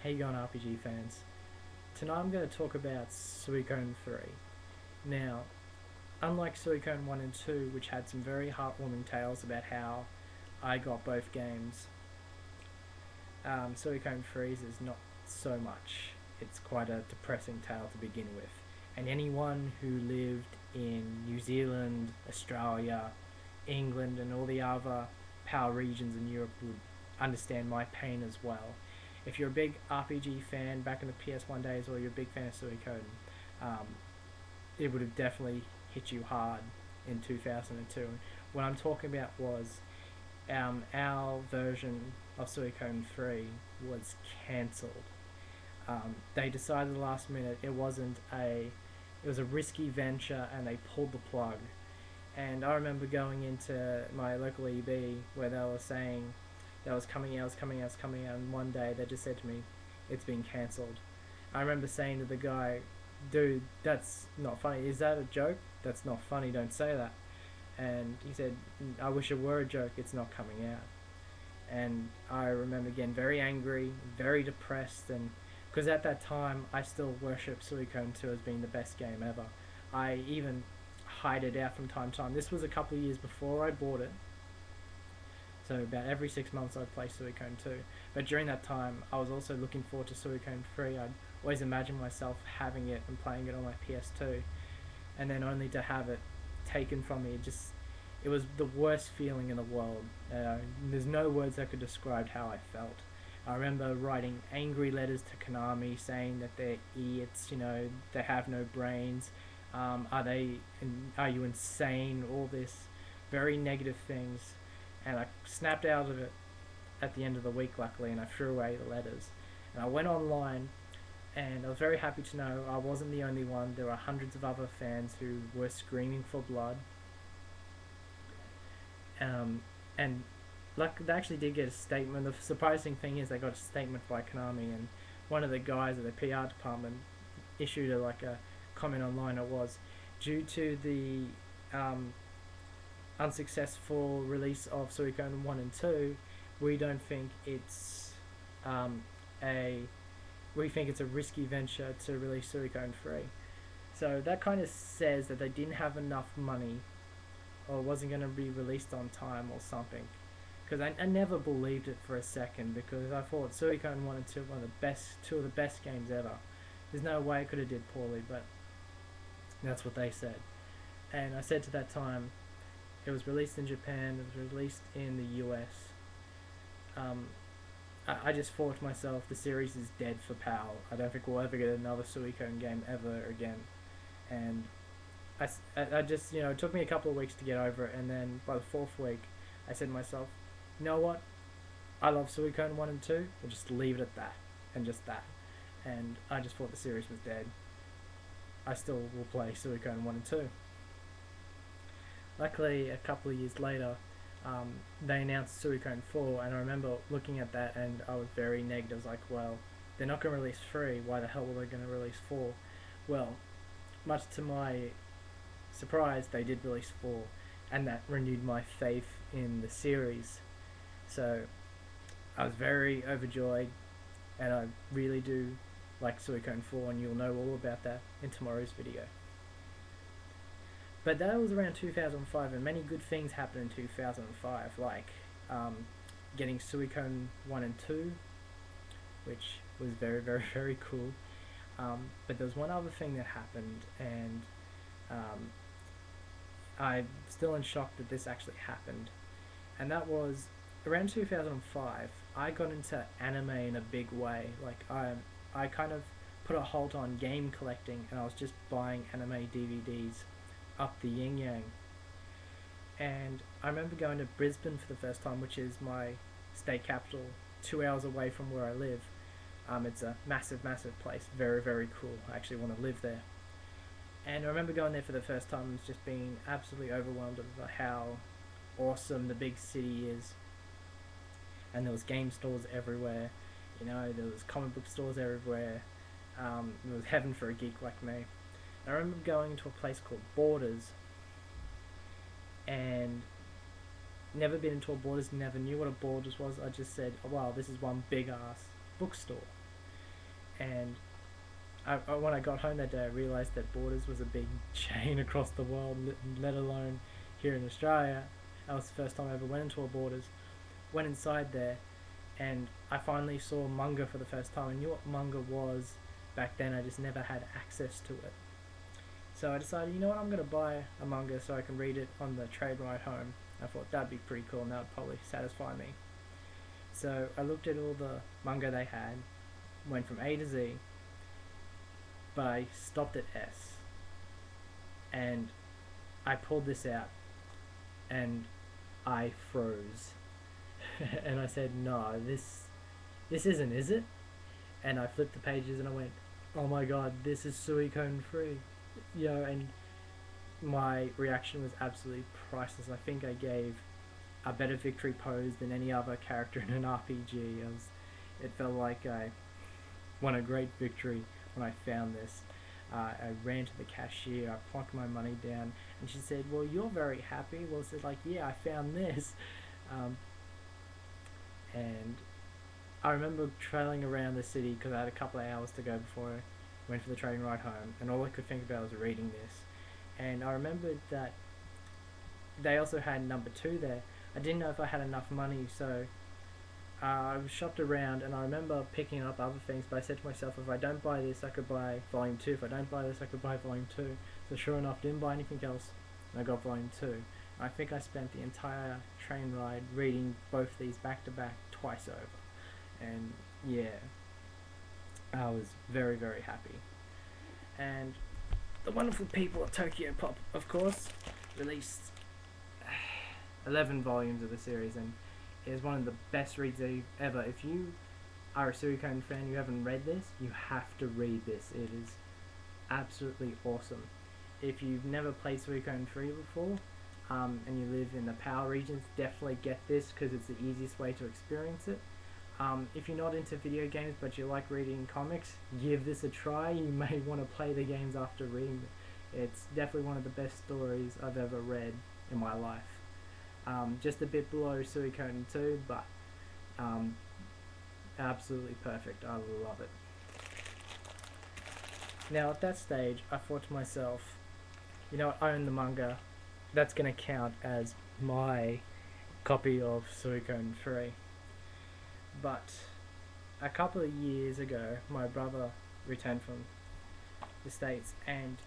How you going, RPG fans? Tonight I'm going to talk about Suikoden 3. Now, unlike Suikoden 1 and 2, which had some very heartwarming tales about how I got both games, Suikoden 3's is not so much. It's quite a depressing tale to begin with. And anyone who lived in New Zealand, Australia, England, and all the other power regions in Europe would understand my pain as well. If you're a big RPG fan back in the PS1 days, or you're a big fan of Suikoden, um, it would have definitely hit you hard in 2002. What I'm talking about was our version of Suikoden 3 was cancelled. They decided the last minute it was a risky venture, and they pulled the plug. And I remember going into my local EB where they were saying that was coming out, and one day they just said to me, "It's been cancelled." I remember saying to the guy, "Dude, that's not funny. Is that a joke? That's not funny. Don't say that." And he said, "I wish it were a joke. It's not coming out." And I remember getting very angry, very depressed, and because at that time I still worship Suikoden 2 as being the best game ever. I even hide it out from time to time. This was a couple of years before I bought it, so about every 6 months I'd play Suikoden 2. But during that time, I was also looking forward to Suikoden 3. I'd always imagine myself having it and playing it on my PS2, and then only to have it taken from me. It was the worst feeling in the world. There's no words that could describe how I felt. I remember writing angry letters to Konami saying that they're idiots, they have no brains. Are you insane? All this very negative things, and I snapped out of it at the end of the week, luckily, and I threw away the letters. And I went online, and I was very happy to know I wasn't the only one. There were hundreds of other fans who were screaming for blood. And like, they actually did get a statement. The surprising thing is they got a statement by Konami, and one of the guys at the PR department issued a comment online. It was, due to the unsuccessful release of Suikoden 1 and 2, we don't think it's a we think it's a risky venture to release Suikoden 3. So that kind of says that they didn't have enough money, or wasn't going to be released on time or something. Because I never believed it for a second, because I thought Suikoden 1 and 2 were two of the best games ever. There's no way it could have did poorly, but that's what they said. And I said to that time, it was released in Japan, it was released in the US. I just thought to myself, the series is dead for PAL. I don't think we'll ever get another Suikoden game ever again. And I just, it took me a couple of weeks to get over it, and then by the fourth week, I said to myself, you know what? I love Suikoden 1 and 2, we'll just leave it at that, and just that. And I just thought the series was dead. I still will play Suikoden 1 and 2. Luckily, a couple of years later, they announced Suikoden 4, and I remember looking at that and I was very negative. I was like, well, they're not going to release 3, why the hell were they going to release 4? Well, much to my surprise, they did release 4, and that renewed my faith in the series. So I was very overjoyed, and I really do like Suikoden 4, and you'll know all about that in tomorrow's video. But that was around 2005, and many good things happened in 2005, like getting Suikoden 1 and 2, which was very, very, very cool. But there was one other thing that happened, and I'm still in shock that this actually happened. And that was around 2005, I got into anime in a big way. Like, I kind of put a halt on game collecting, and I was just buying anime DVDs up the yin yang. And I remember going to Brisbane for the first time, which is my state capital, 2 hours away from where I live. It's a massive, massive place, very, very cool. I actually want to live there. And I remember going there for the first time and just being absolutely overwhelmed over how awesome the big city is. And there was game stores everywhere, there was comic book stores everywhere. It was heaven for a geek like me. I remember going to a place called Borders, and never been into a Borders, never knew what a Borders was. I just said, oh, wow, this is one big ass bookstore. And when I got home that day, I realised that Borders was a big chain across the world, let alone here in Australia. That was the first time I ever went into a Borders. Went inside there, and I finally saw manga for the first time. I knew what manga was back then, I just never had access to it. So I decided, you know what, I'm going to buy a manga so I can read it on the train ride home. I thought that'd be pretty cool and that would probably satisfy me. So I looked at all the manga they had, went from A to Z, but I stopped at S. And I pulled this out and I froze. And I said, no, this isn't, is it? And I flipped the pages and I went, oh my god, this is Suikoden 3. And my reaction was absolutely priceless. I think I gave a better victory pose than any other character in an RPG. It felt like I won a great victory when I found this. I ran to the cashier, I plonked my money down, and she said, well, you're very happy. Well, I said, like, yeah, I found this. And I remember trailing around the city because I had a couple of hours to go before I went for the train ride home, and all I could think about was reading this. And I remembered that they also had number 2 there. I didn't know if I had enough money, so I shopped around, and I remember picking up other things, but I said to myself, if I don't buy this, I could buy volume 2. If I don't buy this, I could buy volume 2. So sure enough, didn't buy anything else, and I got volume 2. I think I spent the entire train ride reading both these back to back twice over. And yeah, I was very, very happy. And the wonderful people at Tokyo Pop, of course, released 11 volumes of the series, and it is one of the best reads ever. If you are a Suikoden fan, you haven't read this, you have to read this. It is absolutely awesome. If you've never played Suikoden 3 before, and you live in the power regions, definitely get this because it's the easiest way to experience it. If you're not into video games but you like reading comics, give this a try. You may want to play the games after reading it. It's definitely one of the best stories I've ever read in my life. Just a bit below Suikoden 2, but absolutely perfect. I love it. Now at that stage, I thought to myself, you know, I own the manga. That's going to count as my copy of Suikoden 3. But a couple of years ago, my brother returned from the States and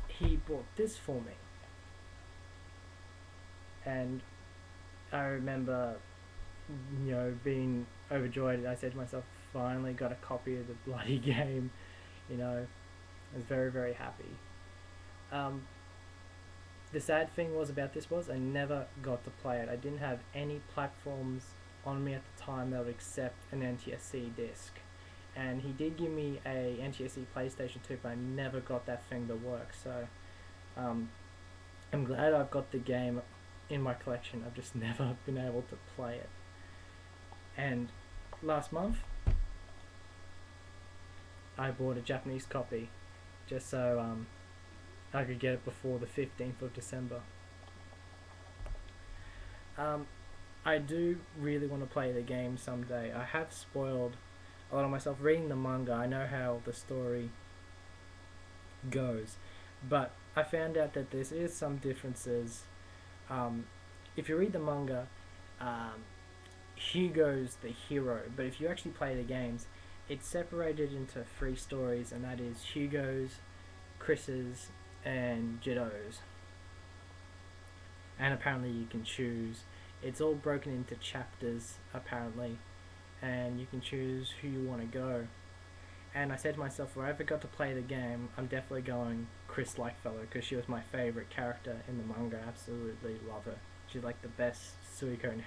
he bought this for me. And I remember, being overjoyed. I said to myself, finally got a copy of the bloody game. I was very, very happy. The sad thing about this was I never got to play it. I didn't have any platforms on me at the time that would accept an NTSC disc. And he did give me a NTSC PlayStation 2, but I never got that thing to work. So I'm glad I've got the game in my collection. I've just never been able to play it. And last month I bought a Japanese copy just so I could get it before the 15th of December. I do really want to play the game someday. I have spoiled a lot of myself reading the manga. I know how the story goes, but I found out that there is some differences. If you read the manga, Hugo's the hero, but if you actually play the games, it's separated into 3 stories, and that is Hugo's, Chris's, and Jiddo's. And apparently you can choose. It's all broken into chapters, apparently, and you can choose who you want to go. And I said to myself, if I ever got to play the game, I'm definitely going Chris Likefellow, because she was my favourite character in the manga. I absolutely love her. She's like the best Suikoden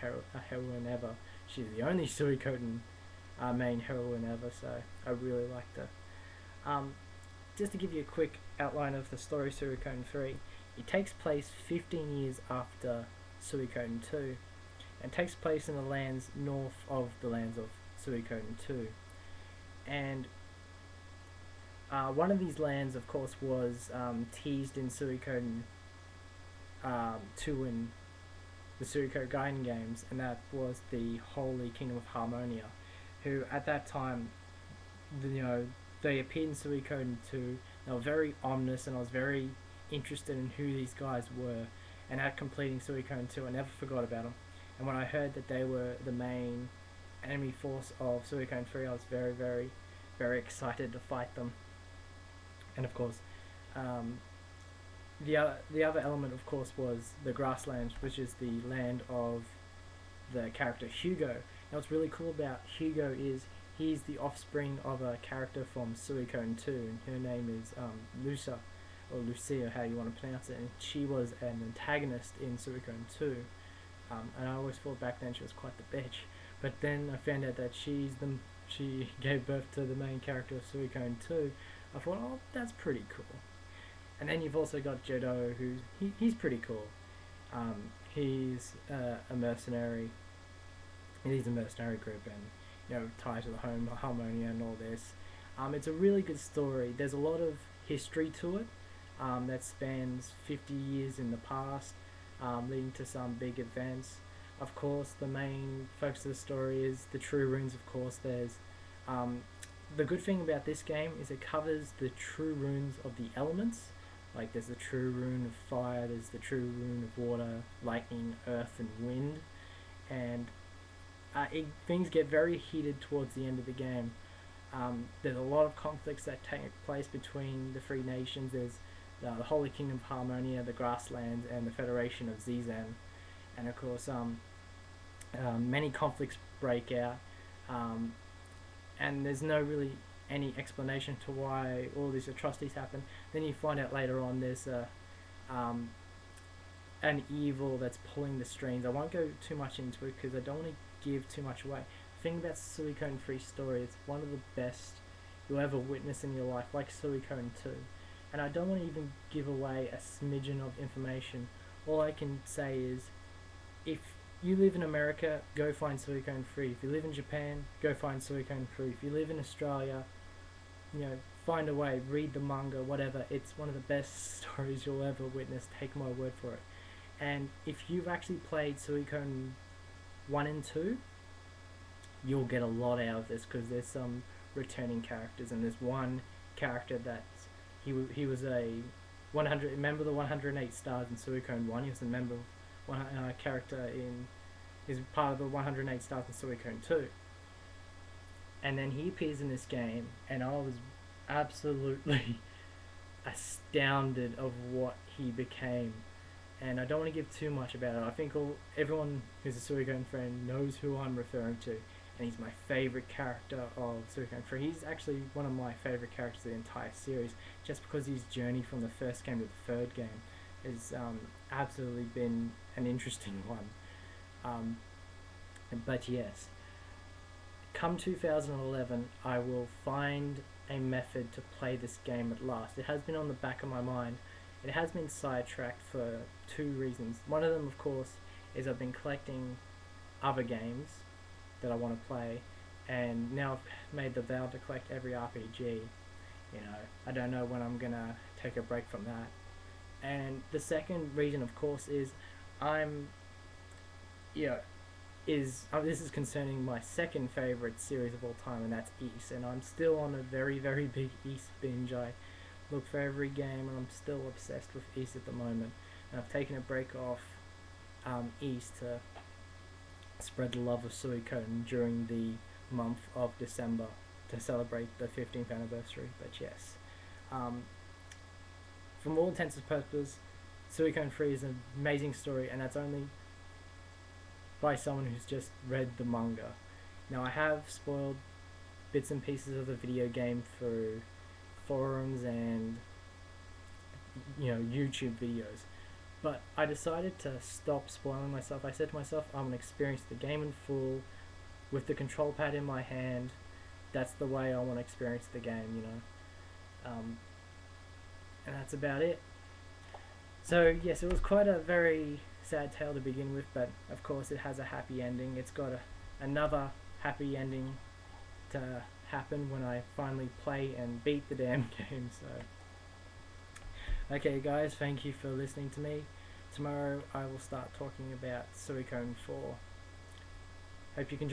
heroine ever. She's the only Suikoden main heroine ever, so I really liked her. Just to give you a quick outline of the story of Suikoden 3, it takes place 15 years after Suikoden 2, and takes place in the lands north of the lands of Suikoden 2. And one of these lands, of course, was teased in Suikoden 2 in the Suikoden games, and that was the Holy Kingdom of Harmonia, who at that time, they appeared in Suikoden 2. They were very ominous, and I was very interested in who these guys were. And at completing Suikoden 2, I never forgot about them. And when I heard that they were the main enemy force of Suikoden 3, I was very, very, very excited to fight them. And of course, the other element, of course, was the grasslands, which is the land of the character Hugo. Now, what's really cool about Hugo is he's the offspring of a character from Suikoden 2, and her name is Lucia, or Lucia, how you want to pronounce it, and she was an antagonist in Suikoden 2, and I always thought back then she was quite the bitch, but then I found out that she gave birth to the main character of Suikoden 2. I thought, oh, that's pretty cool. And then you've also got Jedo, he's pretty cool. He's a mercenary. He's a mercenary group, and tied to the home Harmonia and all this. It's a really good story. There's a lot of history to it that spans 50 years in the past, leading to some big events. Of course, the main focus of the story is the true runes. Of course, there's the good thing about this game is it covers the true runes of the elements. Like there's the true rune of fire, there's the true rune of water, lightning, earth, and wind, and things get very heated towards the end of the game. There's a lot of conflicts that take place between the three nations. There's the Holy Kingdom of Harmonia, the Grasslands, and the Federation of Zizan. And of course, many conflicts break out, and there's no really any explanation to why all these atrocities happen. Then you find out later on there's an evil that's pulling the strings. I won't go too much into it because I don't want to give too much away. The thing about Suikoden 3's story, it's one of the best you'll ever witness in your life, like Suikoden 2. And I don't want to even give away a smidgen of information. All I can say is, if you live in America, go find Suikoden 3. If you live in Japan, go find Suikoden 3. If you live in Australia, find a way, read the manga, whatever. It's one of the best stories you'll ever witness, take my word for it. And if you've actually played Suikoden 1 and 2, you'll get a lot out of this, because there's some returning characters, and there's one character that's he was a 100 remember the 108 stars in Suikoden 1. He was a member of one character is part of the 108 stars in Suikoden 2, and then he appears in this game, and I was absolutely astounded of what he became. And I don't want to give too much about it. I think everyone who's a Suikoden fan knows who I'm referring to, and he's my favourite character of Suikoden 3. He's actually one of my favourite characters of the entire series, just because his journey from the first game to the third game has absolutely been an interesting one. But yes, come 2011, I will find a method to play this game at last. It has been on the back of my mind. It has been sidetracked for two reasons. One of them, of course, is I've been collecting other games that I want to play, and now I've made the vow to collect every RPG. I don't know when I'm gonna take a break from that. And the second reason, of course, is this is concerning my second favorite series of all time, and that's East. And I'm still on a very, very big East binge. I look for every game, and I'm still obsessed with East at the moment. And I've taken a break off East to spread the love of Suikoden during the month of December to celebrate the 15th anniversary. But yes, from all intents and purposes, Suikoden 3 is an amazing story, and that's only by someone who's just read the manga. Now, I have spoiled bits and pieces of the video game through forums and YouTube videos, but I decided to stop spoiling myself. I said to myself, I'm gonna experience the game in full with the control pad in my hand. That's the way I want to experience the game, and that's about it. So yes, it was quite a very sad tale to begin with, but of course it has a happy ending. It's got another happy ending to happen when I finally play and beat the damn game. So okay guys, thank you for listening to me. Tomorrow I will start talking about Suikoden 4. Hope you can join